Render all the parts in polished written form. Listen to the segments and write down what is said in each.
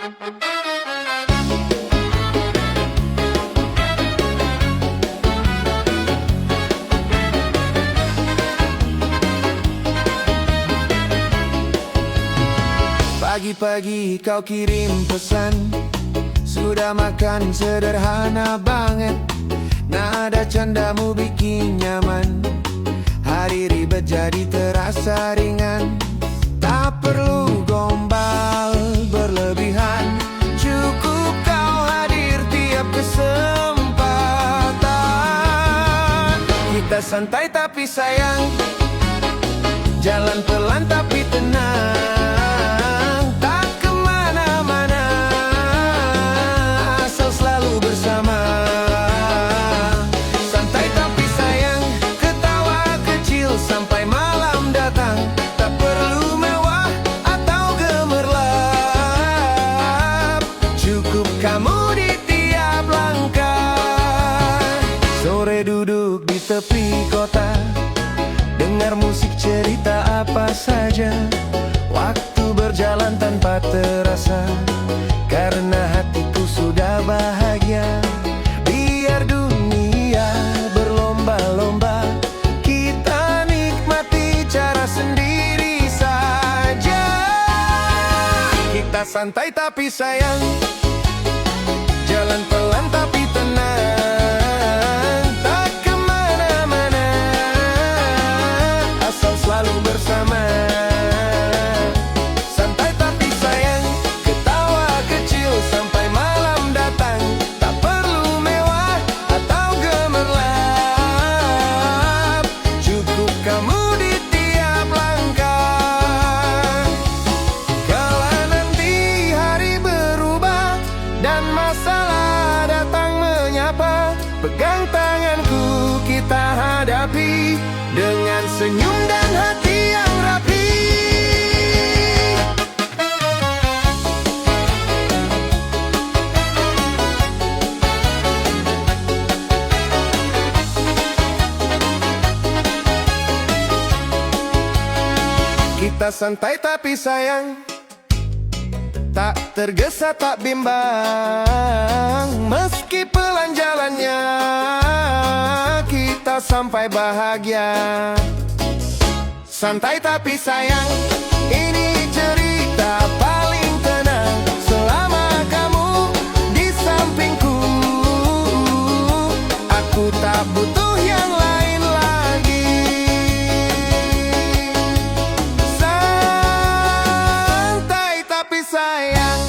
Pagi-pagi kau kirim pesan, sudah makan sederhana banget. Nada candamu bikin nyaman, hari ribet jadi terasa ringan. Tak perlu gombal berlebihan, cukup kau hadir tiap kesempatan. Kita santai tapi sayang, jalan pelan tapi tenang. Duduk di tepi kota, dengar musik cerita apa saja. Waktu berjalan tanpa terasa, karena hatiku sudah bahagia. Biar dunia berlomba-lomba, kita nikmati cara sendiri saja. Kita santai tapi sayang, jalan pelan tapi tenang. Pegang tanganku, kita hadapi dengan senyum dan hati yang rapi. Kita santai tapi sayang, tak tergesa tak bimbang. Meski pelan jalannya, kita sampai bahagia. Santai tapi sayang, ini cerita paling tenang. Selama kamu di sampingku, aku tak butuh yang lain lagi. Santai tapi sayang.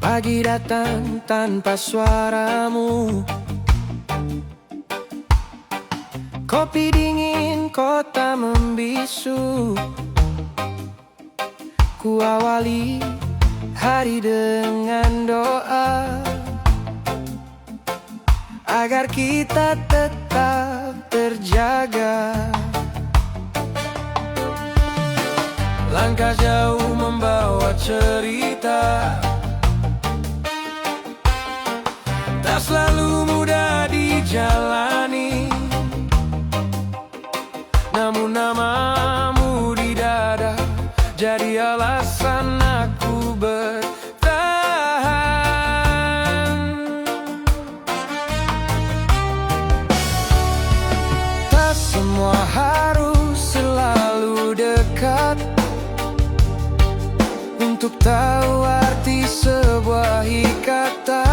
Pagi datang tanpa suaramu, kopi dingin kota membisu. Ku awali hari dengan doa, agar kita tetap terjaga. Langkah jauh membawa cerita, tak selalu mudah dijalani. Namun namamu di dada jadi alasan aku bertahan. Tak semua harus selalu dekat untuk tahu arti sebuah ikatan.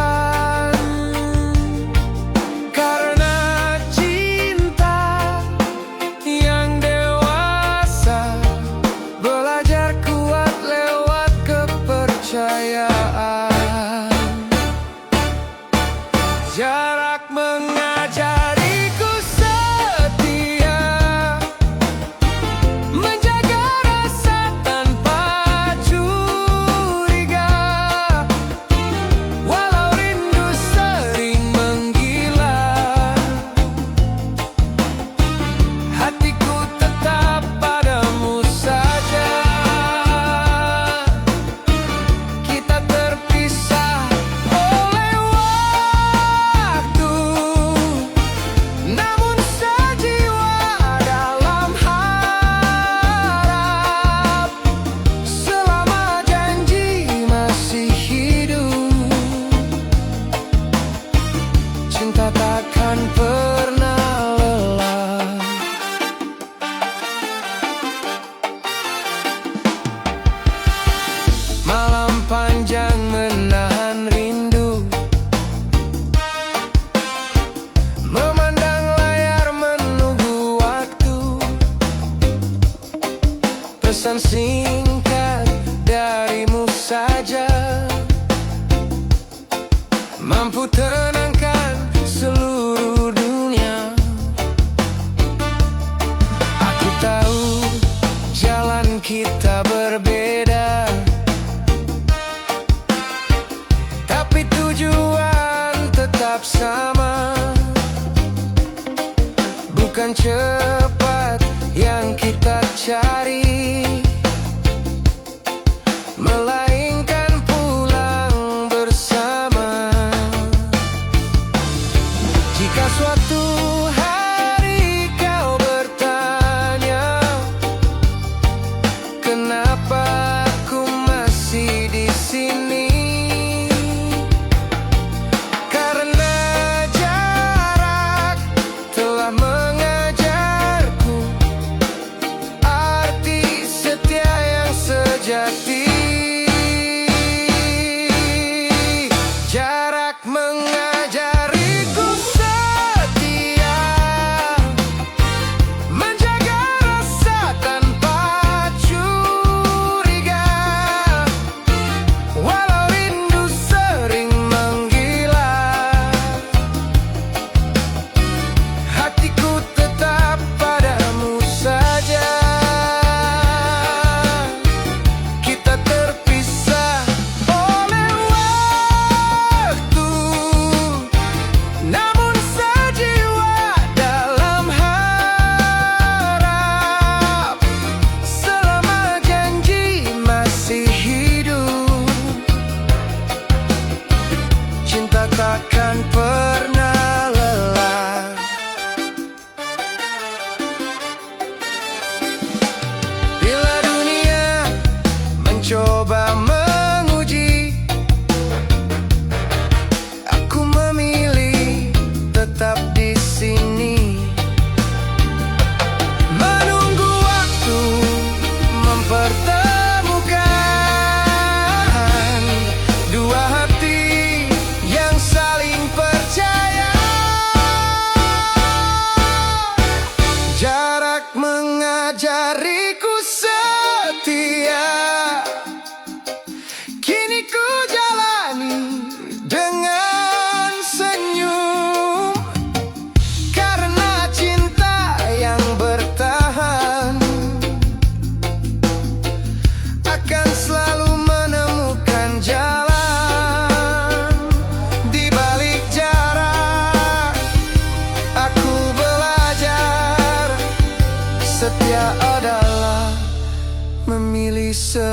Jarak mengajariku setia, menjaga rasa tanpa curiga. Walau rindu sering menggila, hatiku tetap padamu saja.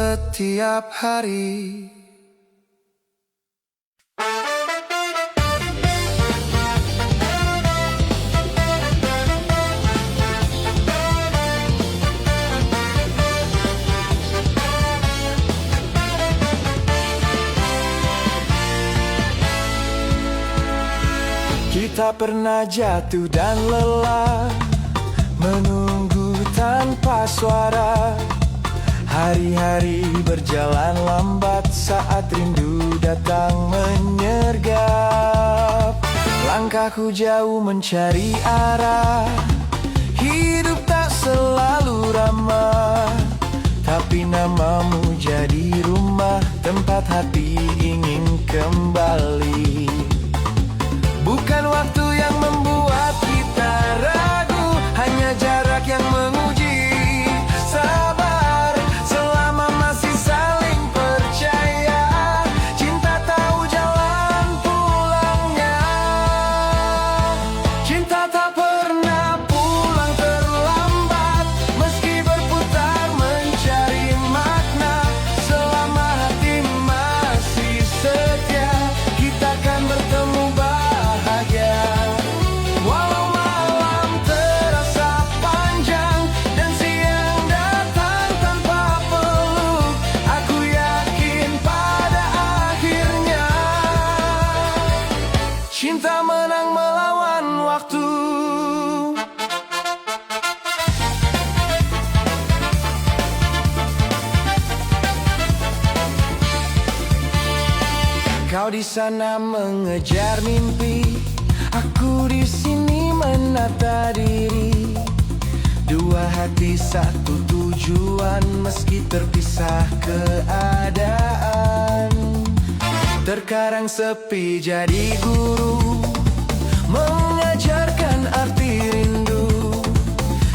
setiap hari. Kita pernah jatuh dan lelah, menunggu tanpa suara. Hari-hari berjalan lambat saat rindu datang menyergap. Langkahku jauh mencari arah, hidup tak selalu ramah. Tapi namamu jadi rumah, tempat hati ingin kembali. Bukan waktu yang membuat kita ragu, hanya jarak yang menguji sabar. Selama masih saling percaya, cinta tahu jalan pulangnya. Cinta tak pernah pulang terlambat, meski berputar mencari makna. Selama hati masih setia, kita akan bertemu bahagia. Walau malam terasa panjang dan siang datang tanpa peluk, aku yakin pada akhirnya cinta menang melawan waktu. Kau di sana mengejar mimpi, aku di sini menata diri. Dua hati satu tujuan, meski terpisah keadaan. Terkadang sepi jadi guru, mengajarkan arti rindu.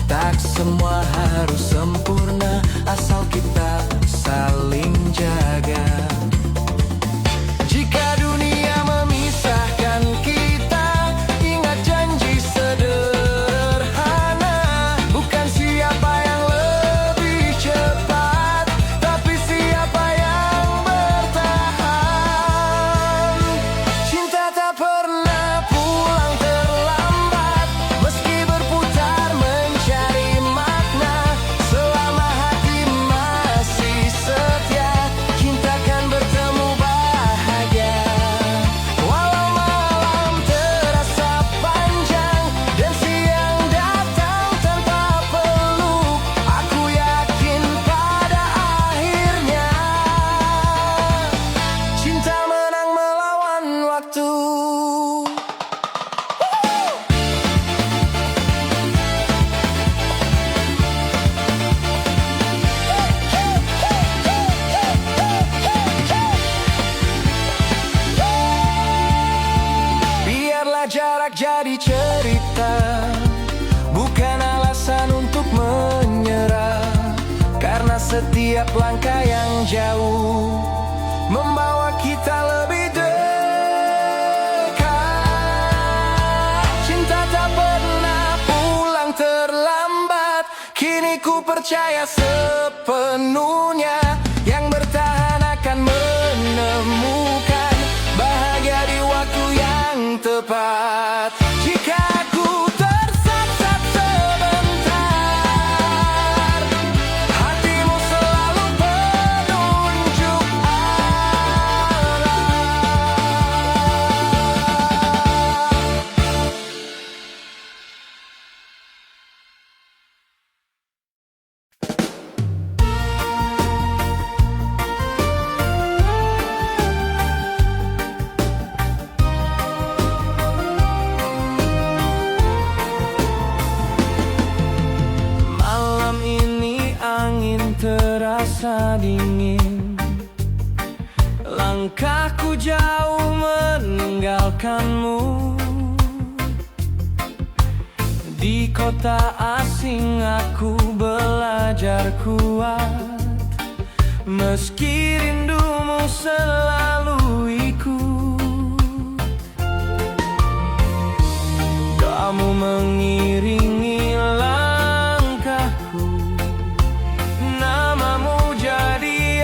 Tak semua harus sempurna, asal kita saling jaga. Jika dunia memisahkan kita, ingat janji sederhana. Bukan siapa yang lebih cepat, tapi siapa yang bertahan. Cinta tak pernah pulang terlambat, meski berputar mencari makna. Selama hati masih setia, cinta akan bertemu bahagia. Walau malam terasa panjang dan siang datang tanpa peluk, aku yakin pada akhirnya cinta menang melawan waktu. Biarlah jarak jadi cerita, bukan alasan untuk menyerah. Karena setiap langkah yang jauh membawa kita lebih dekat. Cinta tak pernah pulang terlambat, kini ku percaya sepenuhnya. Yang bertahan akan menemukan bahagia di waktu yang tepat. Jika aku tersesat sebentar, hatimu selalu penunjuk arah. Malam ini angin terasa dingin, langkahku jauh meninggalkanmu. Di kota asing aku belajar kuat, meski rindumu selalu ikut. Kamu mengiringi langkahku, namamu jadi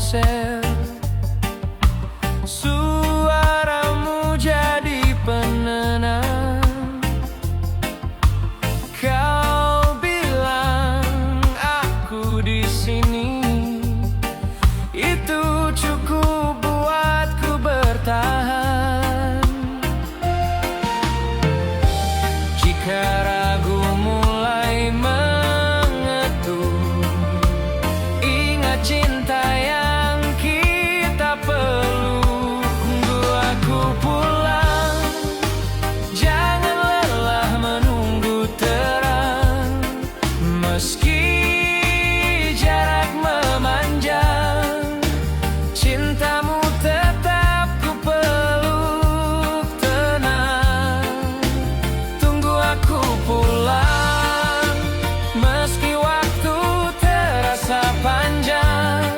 ponsel. Suaramu jadi penenang. Kau bilang aku di sini, itu cukup buatku bertahan. Jika ragu mulai mengetuk, ingat cinta yang kita peluk. Tunggu aku pulang, jangan lelah menunggu terang. Meski jarak memanjang, cintamu tetap ku peluk tenang. Tunggu aku pulang, meski waktu terasa panjang.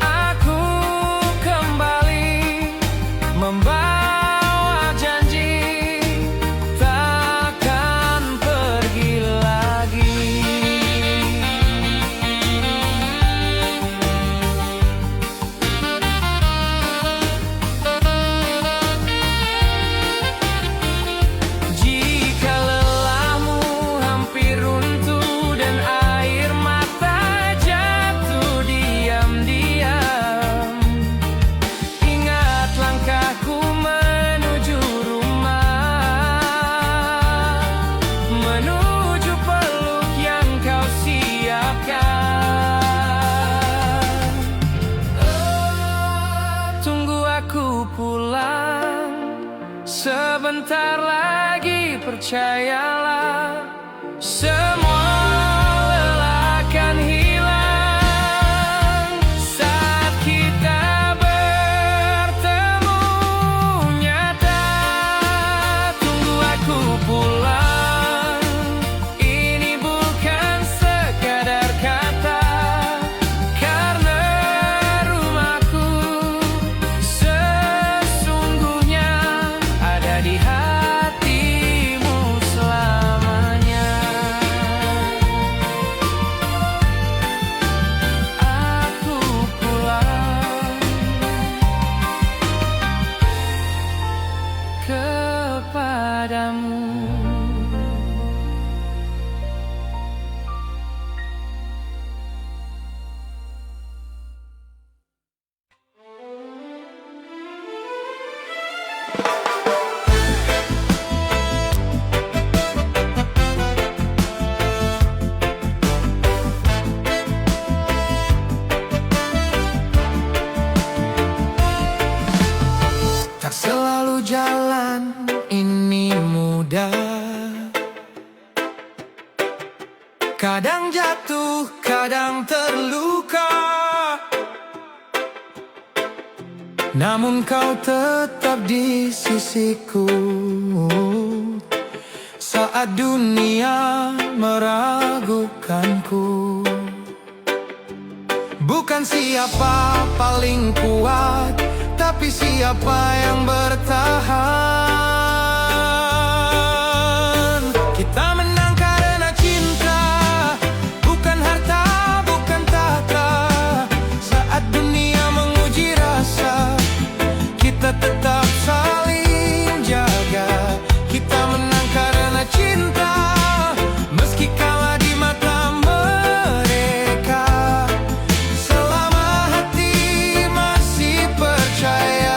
Aku kembali membawa janji, takkan pergi lagi. Jika lelahmu hampir runtuh dan air mata jatuh diam-diam, ingat langkahku menuju rumah, menuju peluk yang kau siapkan. Tunggu aku pulang, sebentar lagi percayalah, semua lelah akan hilang saat kita bertemu nyata. Tunggu aku pulang, ini bukan sekadar kata, karena rumahku sesungguhnya ada di hatimu selamanya. Aku pulang kepadamu. Tak selalu jalan ini mudah, kadang jatuh, kadang terluka, namun kau tetap di sisiku saat dunia meragukanku. Bukan siapa paling kuat, tapi siapa yang bertahan. Kita menang karena cinta, bukan harta, bukan tahta. Saat dunia menguji rasa, kita tetap saling jaga. Kita menang karena cinta, meski kalah di mata mereka. Selama hati masih percaya,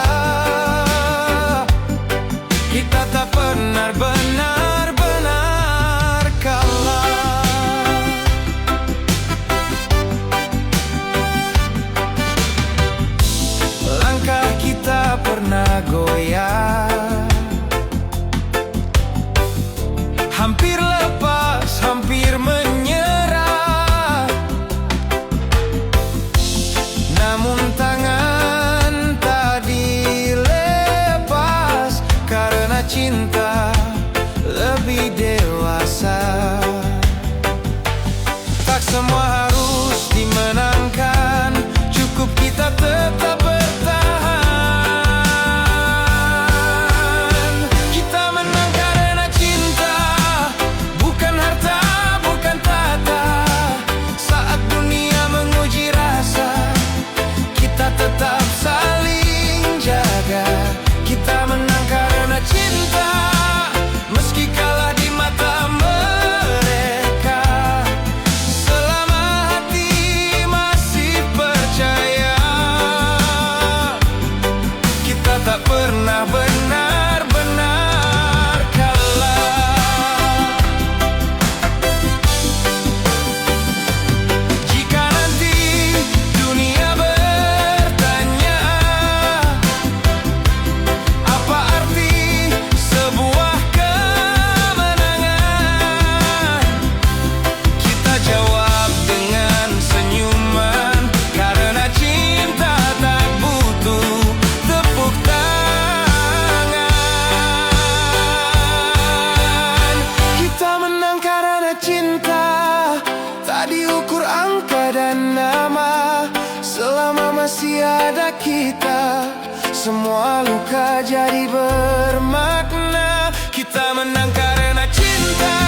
jadi bermakna. Kita menang karena cinta.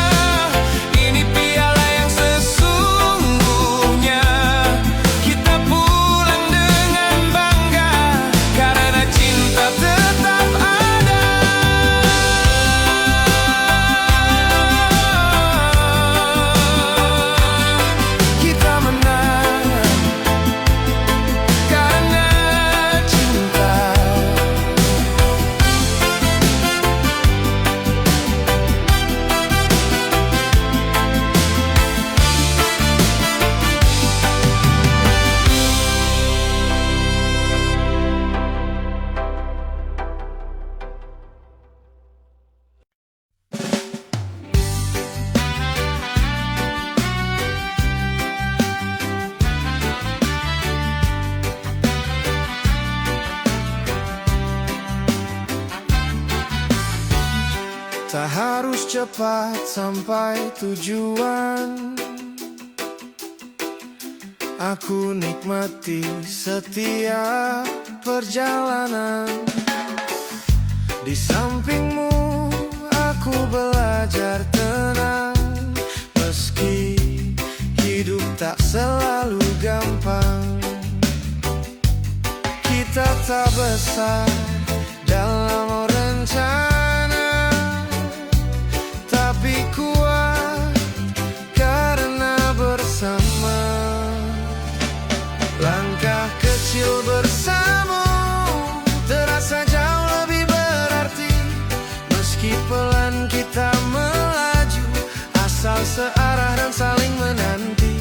Ini piala yang sesungguhnya. Kita pulang dengan bangga karena cinta tetap ada. Kita menang karena cinta. Tak harus cepat sampai tujuan. Aku nikmati setiap perjalanan. Di sampingmu aku belajar tenang. Meski hidup tak selalu gampang. Kita tak besar dalam rencana, tapi kuat karena bersama. Langkah kecil bersama terasa jauh lebih berarti. Meski pelan kita melaju, asal searah dan saling menanti.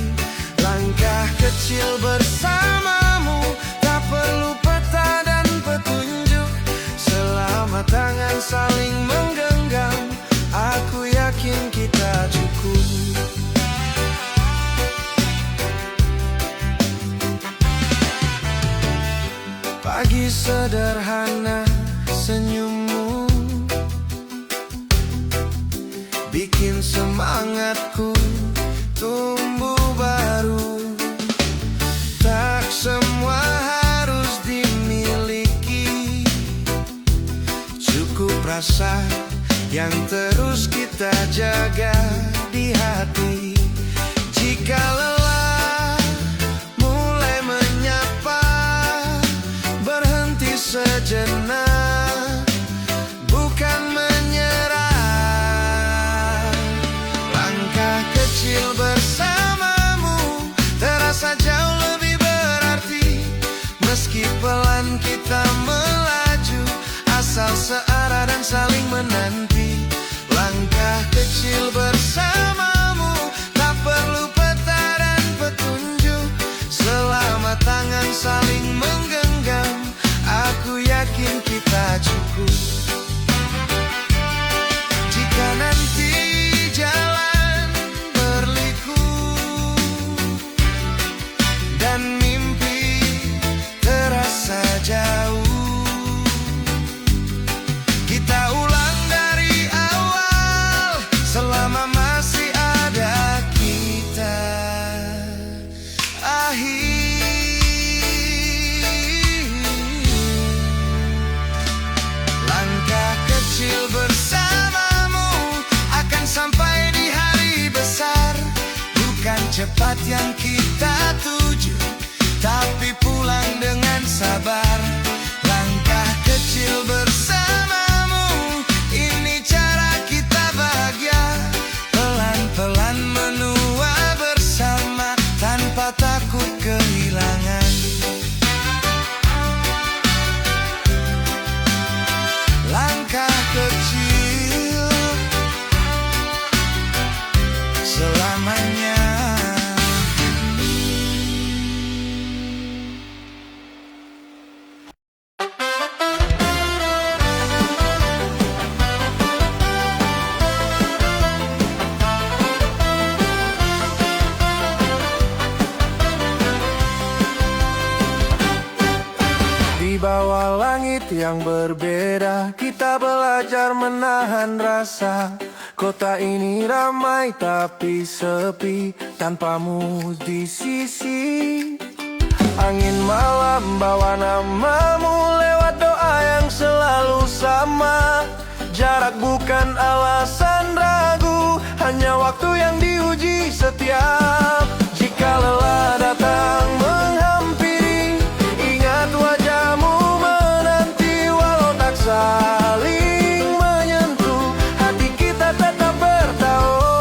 Langkah kecil bersamamu, tak perlu peta dan petunjuk. Selama tangan saling menggenggam, aku yakin kita cukup. Pagi sederhana, senyummu bikin semangatku tumbuh baru. Tak semua harus dimiliki, cukup rasa yang terus kita jaga di hati. Jika lelah mulai menyapa, berhenti sejenak, bukan menyerah. Langkah kecil bersamamu terasa jauh lebih berarti. Meski pelan kita melaju, asal searah dan saling menanti. Langkah kecil bersamamu, tak perlu peta dan petunjuk. Selama tangan saling menggenggam, aku yakin kita cukup. Jika nanti jalan berliku dan mimpi terasa jauh, kita ulang dari awal. Selama masih ada kita. Langkah kecil bersamamu akan sampai di hari besar. Bukan cepat yang kita tuju, tapi pulang dengan sabar. Langkah kecil bersamamu, ini cara kita bahagia. Pelan-pelan menua bersama tanpa takut kehilangan. Langkah kecil selamanya. Di bawah langit yang berbeda, kita belajar menahan rasa. Kota ini ramai tapi sepi, tanpamu di sisi. Angin malam bawa namamu lewat doa yang selalu sama. Jarak bukan alasan ragu, hanya waktu yang diuji setiap. Jika lelah datang menghampiri, ingat wajahmu menanti. Walau tak saling menyentuh, hati kita tetap bertaut.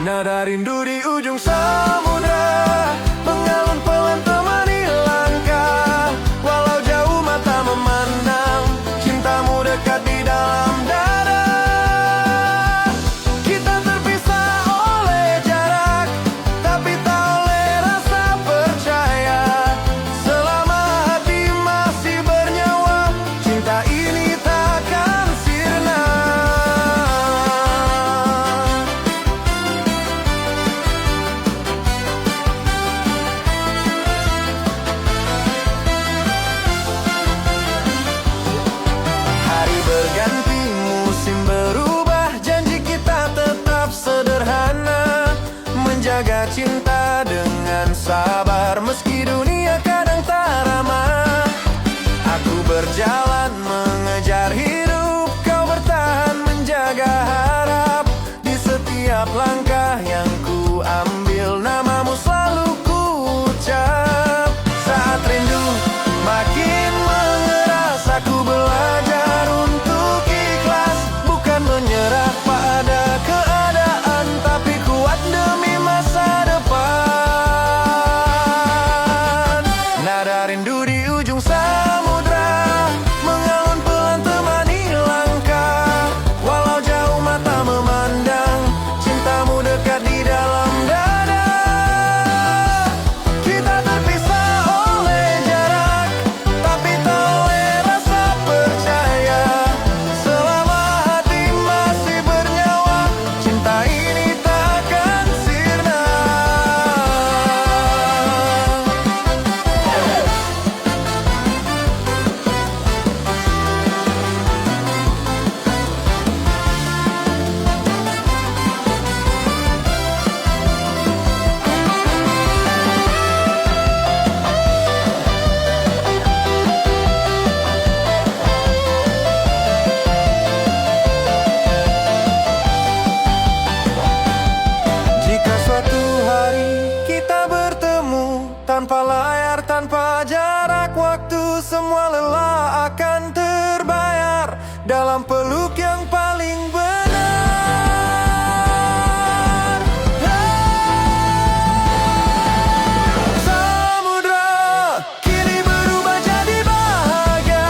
Nada rindu di ujung samudra mengalun pelan temani langkah. Walau jauh mata memandang, cintamu dekat di dalam dada. Kita terpisah oleh jarak, tapi tak oleh rasa percaya. Selama hati masih bernyawa, cinta ini takkan sirna. Hari berganti, musim berubah, janji kita tetap sederhana. Menjaga cinta dengan sabar, meski dunia kadang tak ramah. Aku berjalan mengejar hidup, kau bertahan menjaga harap. Di setiap langkah yang ku ambil, namamu selalu ku ucap. Saat rindu makin mengeras, aku belajar untuk ikhlas. Bukan menyerah pada keadaan, tapi kuat demi masa depan. Nada rindu di ujung samudra mengalun pelan temani langkah. Walau jauh mata memandang, cintamu dekat di dalam dada. Kita terpisah oleh jarak, tapi tak oleh rasa percaya. Selama hati masih bernyawa, cinta ini takkan sirna. Jika suatu hari kita bertemu, tanpa layar, tanpa jarak waktu, semua lelah akan terbayar dalam peluk yang paling benar. Samudra kini berubah jadi bahagia.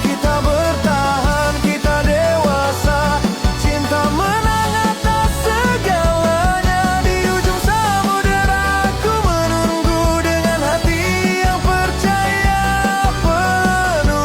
Kita bertahan, kita dewasa. Cinta menang atas segalanya. Di ujung samudera aku menunggu dengan hati yang percaya penuh.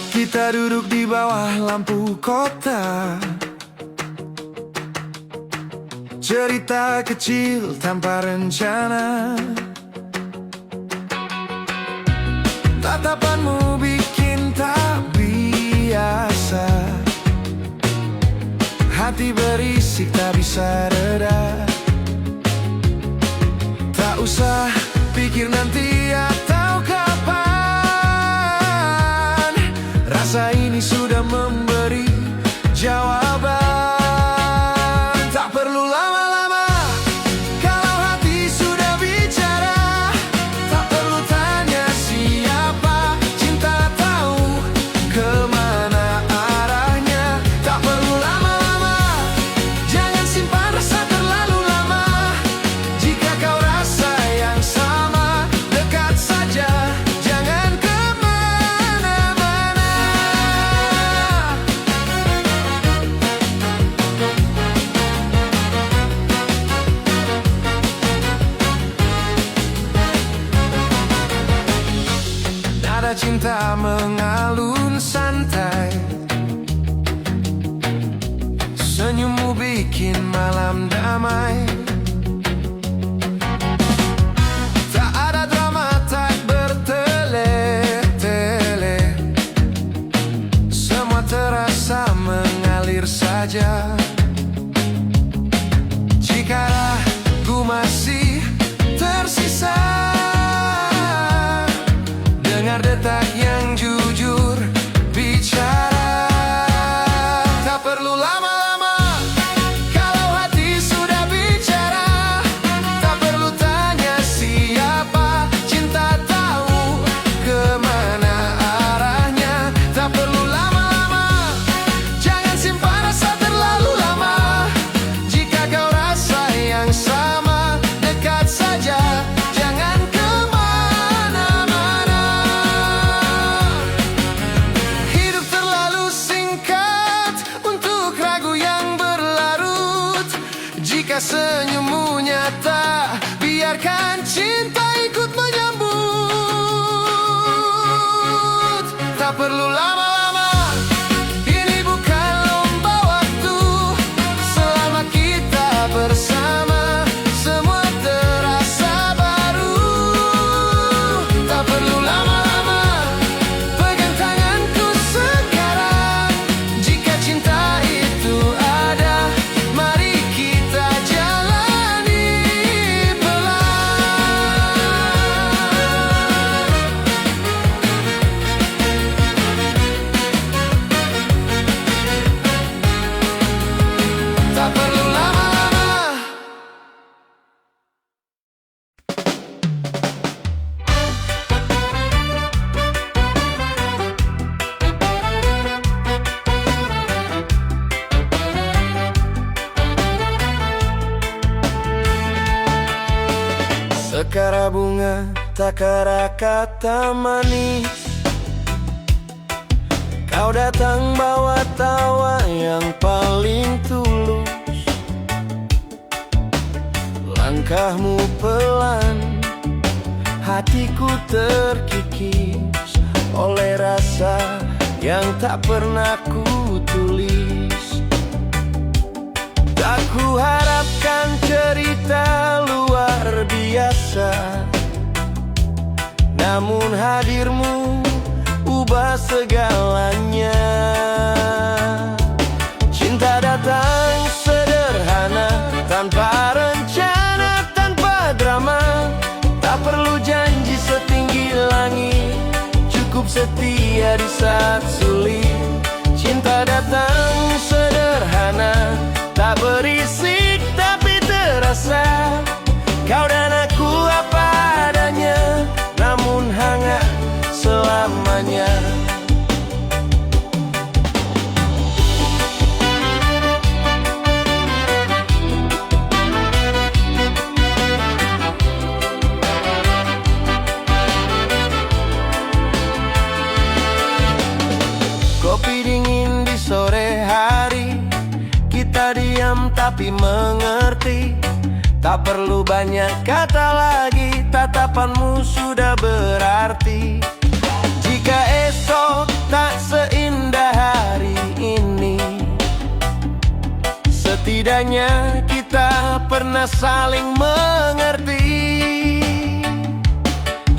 Kita duduk di bawah lampu kota, cerita kecil tanpa rencana. Tatapanmu bikin tak biasa, hati berisik tak bisa reda. Tak usah pikir nanti atau kapan, rasa ini sudah memberi jawaban. Tak perlu lama-lama, kalau hati sudah bicara. Tak perlu tanya siapa, cinta tahu kemana arahnya. Tak perlu lama-lama, jangan simpan rasa terlalu cinta mengalun santai. Senyummu bikin malam damai. Tak ada drama, tak bertele-tele. Semua terasa mengalir saja. Jika ragu masih tersisa, dengar detak yang jujur bicara. Tak perlu lama-lama kalau hati sudah bicara. Tak perlu tanya siapa, cinta tahu kemana arahnya. Tak perlu lama-lama, jangan simpan rasa terlalu lama. Jika kau rasa yang sama, dekat saja, jangan kemana-mana. Hidup terlalu singkat untuk ragu yang berlarut. Jika senyummu nyata, biarkan cinta ikut menyambut. Tak perlu lama-lama, ini bukan lomba waktu. Selama kita bersama, semua terasa baru. Tak perlu lama-lama, pegang tanganku sekarang. Jika cinta itu ada, mari kita jalani pelan. Tak perlu lama-lama. Sekara bunga, takara kata manis. Kau datang bawa tawa yang paling tulus. Langkahmu pelan, hatiku terkikis oleh rasa yang tak pernah ku tulis. Tak ku harapkan cerita luar biasa, namun hadirmu ubah segalanya. Cinta datang sederhana, tanpa rencana, tanpa drama. Tak perlu janji setinggi langit, cukup setia di saat sulit. Cinta datang sederhana, tak berisik tapi terasa. Kau dan aku apa adanya, namun hangat selamanya. Kopi dingin di sore hari, kita diam tapi mengerti. Tak perlu banyak kata lagi, tatapanmu sudah berarti. Jika esok tak seindah hari ini, setidaknya kita pernah saling mengerti.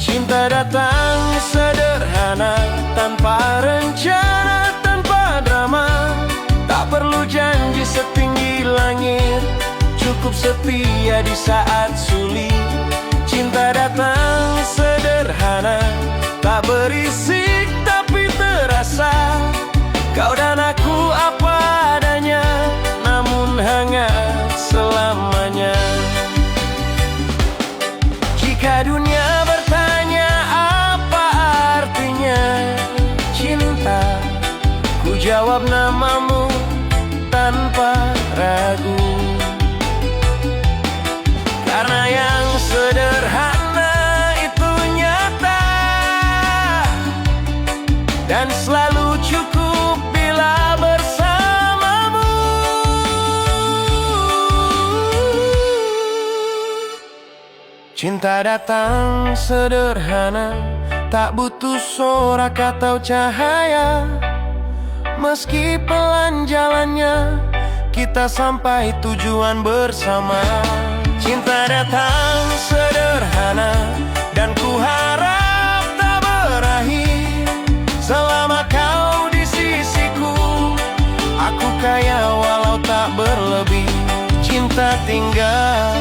Cinta datang sederhana, tanpa rencana, tanpa drama. Tak perlu janji setinggi langit, cukup setia di saat sulit. Cinta datang sederhana, tak berisik tapi terasa. Kau dan aku apa adanya, namun hangat selamanya. Jika dunia bertanya apa artinya cinta, ku jawab namamu tanpa ragu. Karena yang sederhana itu nyata, dan selalu cukup bila bersamamu. Cinta datang sederhana, Tak butuh sorak atau cahaya, meski pelan jalannya, kita sampai tujuan bersama. Cinta datang sederhana, dan ku harap tak berakhir. Selama kau di sisiku, aku kaya walau tak berlebih. Cinta tinggal